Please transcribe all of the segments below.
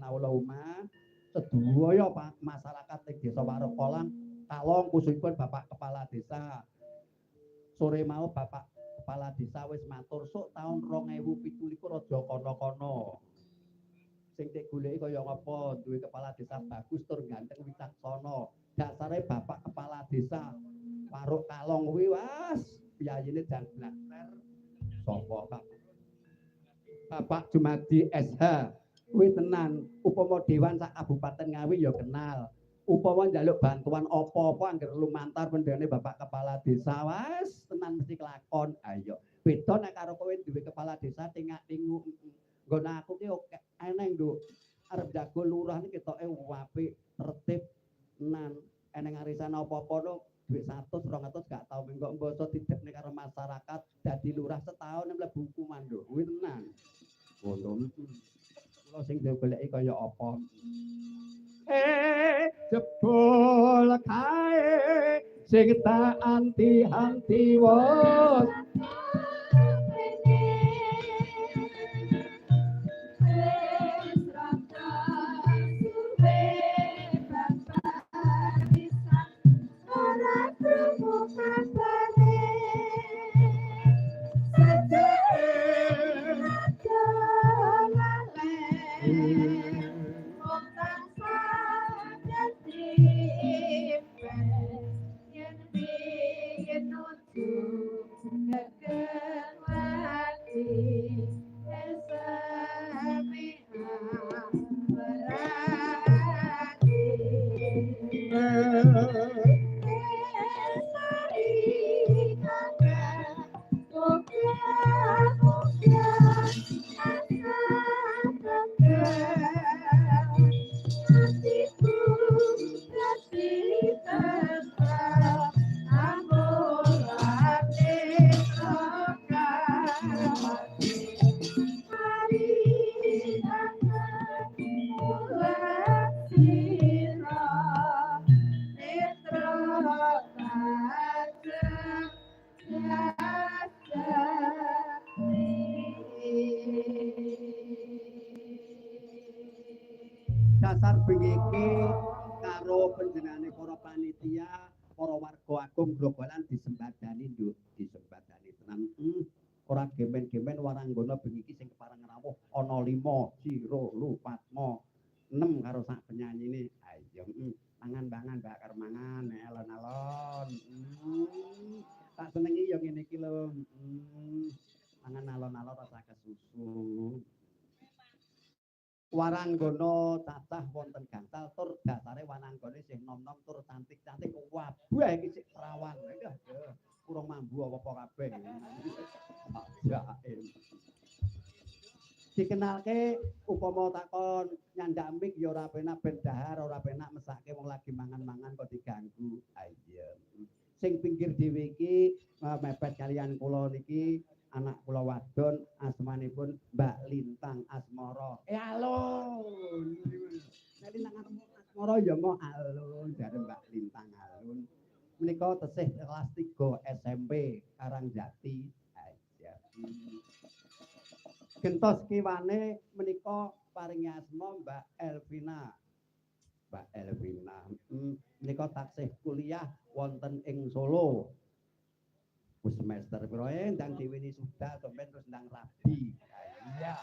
kawula umat sedaya masyarakat ing Desa Warokolang kalong khususipun Bapak Kepala Desa. Sore mau Bapak Kepala Desa wis matur sok taun 2017 aja kono-kono. Sing tek goleki kaya ngapa duwe kepala desa bagus tur ganteng wicaksana. Dasare Bapak Kepala Desa Waruk Kalong kuwi was piyayine jan blaster. Sapa Pak? Bapak Jumadi SH kuwi tenan upama dewan sak Kabupaten Ngawi ya kenal. Upama njaluk bantuan apa-apa anggere lumantar pendene Bapak Kepala Desa was tenan mesti kelakon. Ayo beda nek karo kowe duwe kepala desa tingak-tingu. Nggon aku ki eneng nduk arep jago lurah iki ketoke apik tertib tenan eneng arisan apa-apa no duit 100 200 gak tau mengko mbasa didekne karo masyarakat dadi lurah setahun mlebu hukuman nduk kuwi tenan ngono kula sing goleki kaya apa jebul kae sing tak anti-anti wos dasar bengeke karo panjenengane para panitia, para warga agung Grogolan disembadani nduk, disembadani tenan. Ora gemen-gemen waranggana bengiki sing kepareng rawuh ana 5 Ciro Lu Patmo 6 karo sak penyanyine. Ayo mangan-mangan bakar mangan alon-alon. Tak senengi ya ngene iki lho. Mangan alon-alon rasa kesusu. Waranggana cacah wonten gangsal tur dasare wananggane sing nom-nom tur cantik-cantik wabah iki sik perawan. Kurang mambu apa-apa kabeh. Jaim. Dikenalke upama takon nyandak mik ya ora penak ben dahar, ora penak mesake wong lagi mangan-mangan kok diganggu. Ayo. Sing pinggir dhewe iki mepet kalian kula niki anak kula wadon asmanipun Mbak Lintang Asmara. Alun. Nek nang Asmara ya mau alun jare Mbak Lintang alun. Menika tesih kelas 3 SMP Karangjati. Aja. Gentos kiwane menika paringi asma Mbak Elvina. Mbak Elvina. Menika taksih kuliah wonten ing Solo. Wis semester piro ndang diweni sudah sampeyan terus ndang rabi. Iya.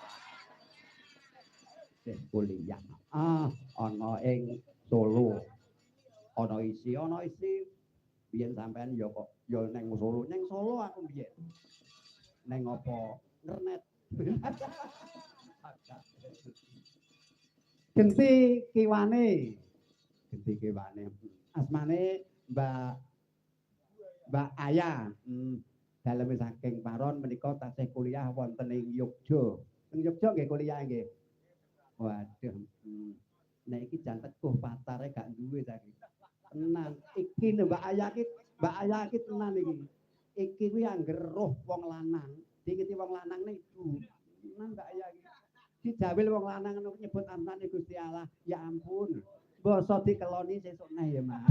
Kuliah. Ana ing Solo. Ana isi biyen sampean ya kok ya neng Solo aku biyen. Neng apa? Internet. Genti kiwane. Asmane Mbak Aya. Daleme saking Paron menika tasih kuliah wonten ing Yogya. Ing Yogya nggih kuliah nggih. Waduh. Nek iki jan teguh patare gak duwe saiki. Tenan. Iki lho Mbak Aya iki tenan iki. Iki kuwi angger roh wong lanang, dikiti wong lanang niku. Tenan Mbak Aya iki. Dijawil wong lanang nyebut asmane Gusti Allah. Ya ampun. Basa dikeloni sesuk neh ya, Mas.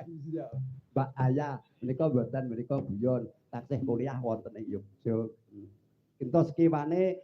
Iya. Mbak Aya menika mboten menika guyon taksih kuliah wonten ing Yogya. Entos kiwane